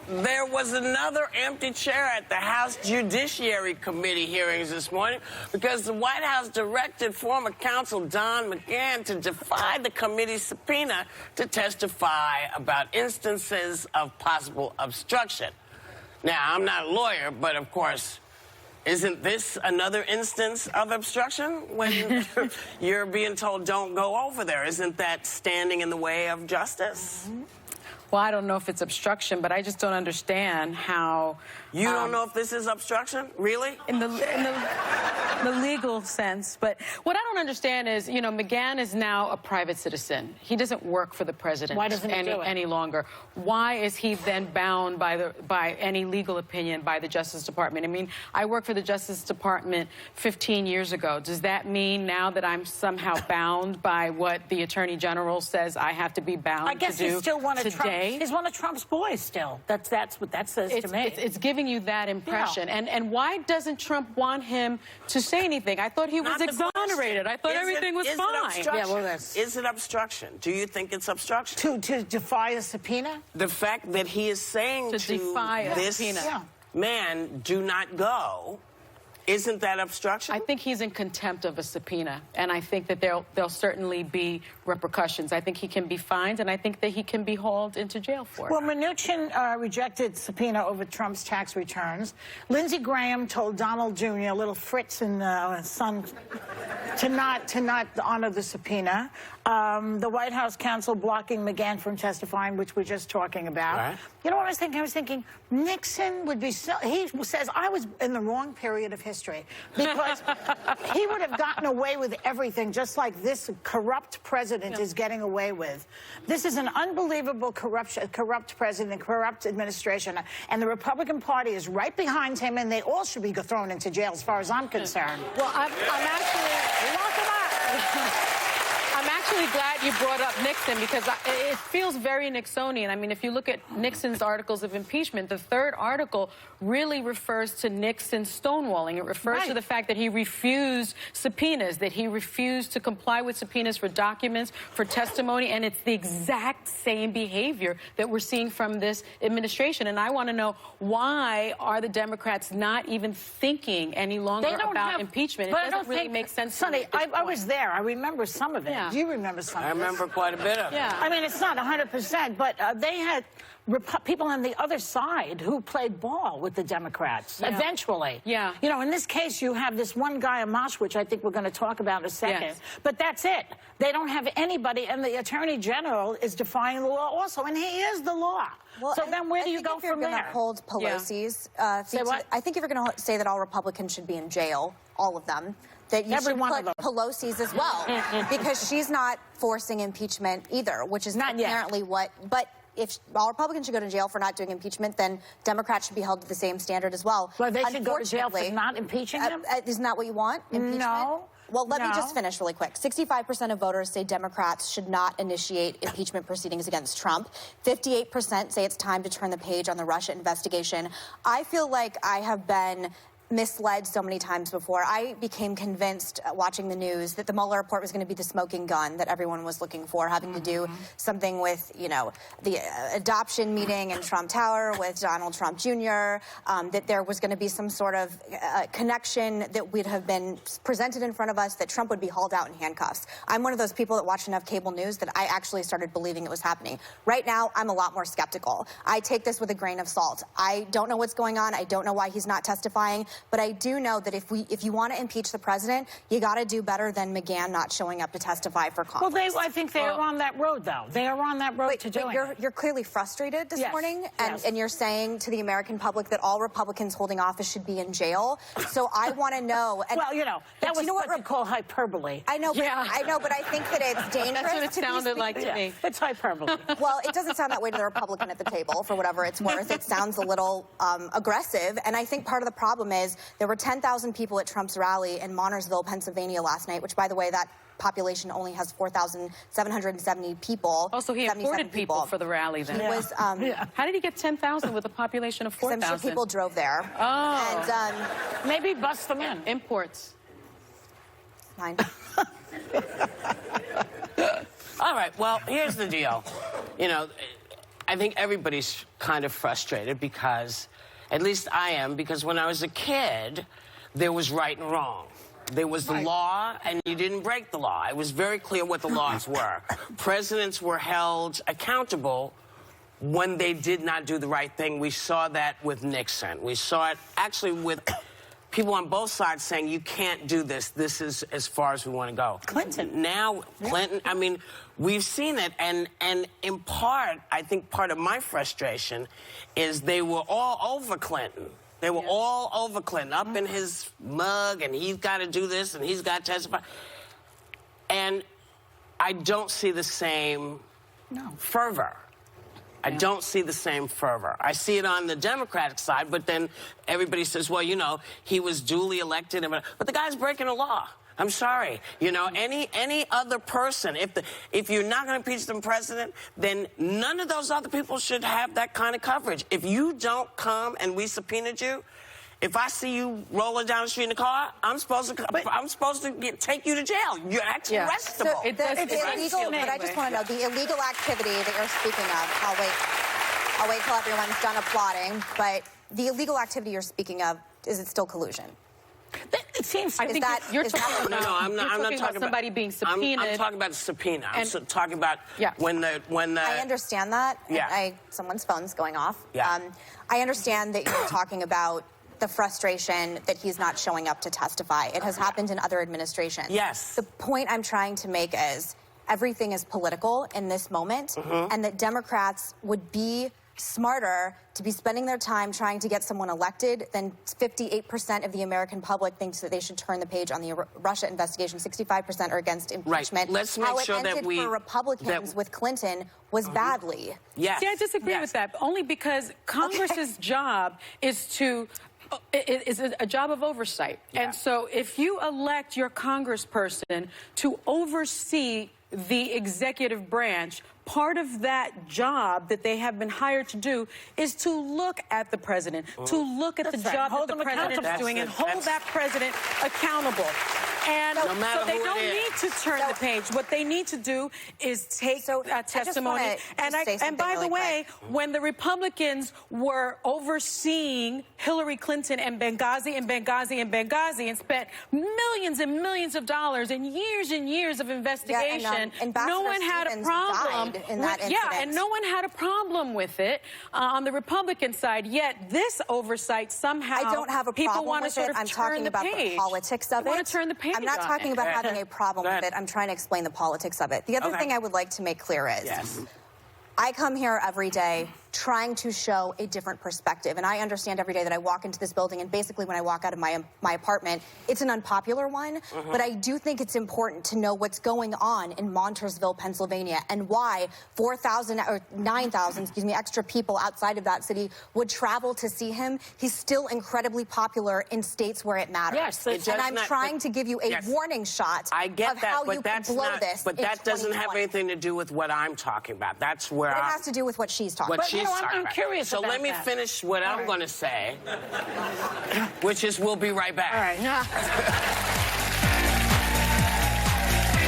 There was another empty chair at the House Judiciary Committee hearings this morning because the White House directed former counsel Don McGahn to defy the committee's subpoena to testify about instances of possible obstruction. Now, I'm not a lawyer, but of course, isn't this another instance of obstruction when you're being told don't go over there? Isn't that standing in the way of justice? Mm-hmm. Well, I don't know if it's obstruction, but I just don't understand how... You don't know if this is obstruction? Really? In the legal sense. But what I don't understand is, you know, McGahn is now a private citizen. He doesn't work for the president. Why doesn't he do it? Any longer. Why is he then bound by any legal opinion by the Justice Department? I mean, I worked for the Justice Department 15 years ago. Does that mean now that I'm somehow bound by what the Attorney General says I have to be bound to do today? I guess he's still one of Trump's. He's one of Trump's boys still. That's what that says to me. It's giving you that impression. Yeah. And why doesn't Trump want him to say anything? I thought he was exonerated. I thought everything was fine. Yeah, well, is it obstruction? Do you think it's obstruction? To defy a subpoena? The fact that he is saying to defy this man, do not go, isn't that obstruction? I think he's in contempt of a subpoena, and I think that there'll certainly be repercussions. I think he can be fined, and I think that he can be hauled into jail for it. Well, Mnuchin rejected subpoena over Trump's tax returns. Lindsey Graham told Donald Jr., little Fritz and son, to not honor the subpoena. The White House counsel blocking McGahn from testifying, which we're just talking about. Right. You know what I was thinking? I was thinking Nixon would be so... He says, I was in the wrong period of history because he would have gotten away with everything just like this corrupt president is getting away with. This is an unbelievable corrupt president, corrupt administration, and the Republican Party is right behind him, and they all should be thrown into jail as far as I'm concerned. Well, I'm actually... Lock him up! I'm actually glad you brought up Nixon because it feels very Nixonian. I mean, if you look at Nixon's articles of impeachment, the third article really refers to Nixon's stonewalling. It refers to the fact that he refused subpoenas, that he refused to comply with subpoenas for documents, for testimony, and it's the exact same behavior that we're seeing from this administration. And I want to know, why are the Democrats not even thinking any longer about impeachment? It doesn't really make sense. Sonny, I was there. I remember some of it. Yeah. Do you remember some of it? I remember quite a bit of it. Yeah. I mean, it's not 100%, but they had people on the other side who played ball with the Democrats, eventually. Yeah. You know, in this case, you have this one guy, Amash, which I think we're going to talk about in a second. Yes. But that's it. They don't have anybody, and the Attorney General is defying the law also, and he is the law. Well, so then where do you go from there? If you're going to hold Pelosi's Say what? I think if you're going to say that all Republicans should be in jail, all of them, that you Every should one put of them. Pelosi's as well, because she's not forcing impeachment either, which is Not yet. apparently what... But if all Republicans should go to jail for not doing impeachment, then Democrats should be held to the same standard as well. Well, they should go to jail for not impeaching him? Isn't that what you want? Impeachment? No. Well, let me just finish really quick. 65% of voters say Democrats should not initiate impeachment proceedings against Trump. 58% say it's time to turn the page on the Russia investigation. I feel like I have been misled so many times before. I became convinced watching the news that the Mueller report was going to be the smoking gun that everyone was looking for, having to do something with, you know, the adoption meeting in Trump Tower with Donald Trump Jr., that there was going to be some sort of connection that would have been presented in front of us, that Trump would be hauled out in handcuffs. I'm one of those people that watched enough cable news that I actually started believing it was happening. Right now, I'm a lot more skeptical. I take this with a grain of salt. I don't know what's going on. I don't know why he's not testifying. But I do know that if you want to impeach the president, you got to do better than McGahn not showing up to testify for Congress. Well, I think they are on that road, though. They are on that road to doing it. You're clearly frustrated this morning, and you're saying to the American public that all Republicans holding office should be in jail. So I want to know. And well, you know, that was what you call hyperbole. I know, but I think that it's dangerous. That's what it sounded like to me. It's hyperbole. Well, it doesn't sound that way to the Republican at the table, for whatever it's worth. It sounds a little aggressive, and I think part of the problem is there were 10,000 people at Trump's rally in Montoursville, Pennsylvania last night, which, by the way, that population only has 4,770 people. Also, he imported people for the rally then. He was, How did he get 10,000 with a population of 4,000? I'm sure people drove there. Oh. And, maybe bust them in. Imports. Fine. All right, well, here's the deal. You know, I think everybody's kind of frustrated because, at least I am, because when I was a kid, there was right and wrong. There was the law, and you didn't break the law. It was very clear what the laws were. Presidents were held accountable when they did not do the right thing. We saw that with Nixon. We saw it actually with people on both sides saying, you can't do this. This is as far as we want to go. Clinton. Now, Clinton, I mean, we've seen it. And in part, I think part of my frustration is they were all over Clinton. They were all over Clinton, up in his mug, and he's got to do this, and he's got to testify. And I don't see the same fervor. I don't see the same fervor. I see it on the Democratic side, but then everybody says, well, you know, he was duly elected. But the guy's breaking the law. I'm sorry. You know, any other person, if you're not going to impeach the president, then none of those other people should have that kind of coverage. If you don't come and we subpoenaed you, if I see you rolling down the street in the car, I'm supposed to take you to jail. You're actually arrestable. So it's illegal, but I just want to know the illegal activity that you're speaking of. I'll wait till everyone's done applauding. But the illegal activity you're speaking of, is it still collusion? It seems. I think you're talking about, no, I'm not talking about somebody being subpoenaed. I'm talking about the subpoena. I'm talking about when the. I understand that. Yeah. Someone's phone's going off. Yeah. I understand that you're talking about the frustration that he's not showing up to testify. It has happened in other administrations. Yes. The point I'm trying to make is everything is political in this moment, and that Democrats would be smarter to be spending their time trying to get someone elected than 58% of the American public thinks that they should turn the page on the Russia investigation. 65% are against impeachment. Right. Let's make sure How it that ended we for Republicans with Clinton was badly. Yes. See, I disagree with that, only because Congress's job is to is a job of oversight. Yeah. And so if you elect your congressperson to oversee the executive branch, part of that job that they have been hired to do is to look at the president, to look at the job that the president is doing and hold that president accountable. And no so they don't need to turn the page. What they need to do is take testimony. And by the way, when the Republicans were overseeing Hillary Clinton and Benghazi and spent millions and millions of dollars and years of investigation, no one had a problem. And no one had a problem with it on the Republican side. Yet this oversight somehow I don't have a people problem want to with sort it. of I'm turn talking the about page. the politics of They it. want to turn the page. I'm not talking about having a problem with it. I'm trying to explain the politics of it. The other thing I would like to make clear is I come here every day trying to show a different perspective. And I understand every day that I walk into this building, and basically when I walk out of my apartment, it's an unpopular one. But I do think it's important to know what's going on in Montoursville, Pennsylvania, and why 4,000 or 9,000, excuse me, extra people outside of that city would travel to see him. He's still incredibly popular in states where it matters. Yes, and I'm trying to give you a warning shot of how you can blow this. But that doesn't have anything to do with what I'm talking about. That's where it has to do with what she's talking about. I'm curious so about let me finish what I'm going to say, which is we'll be right back. All right.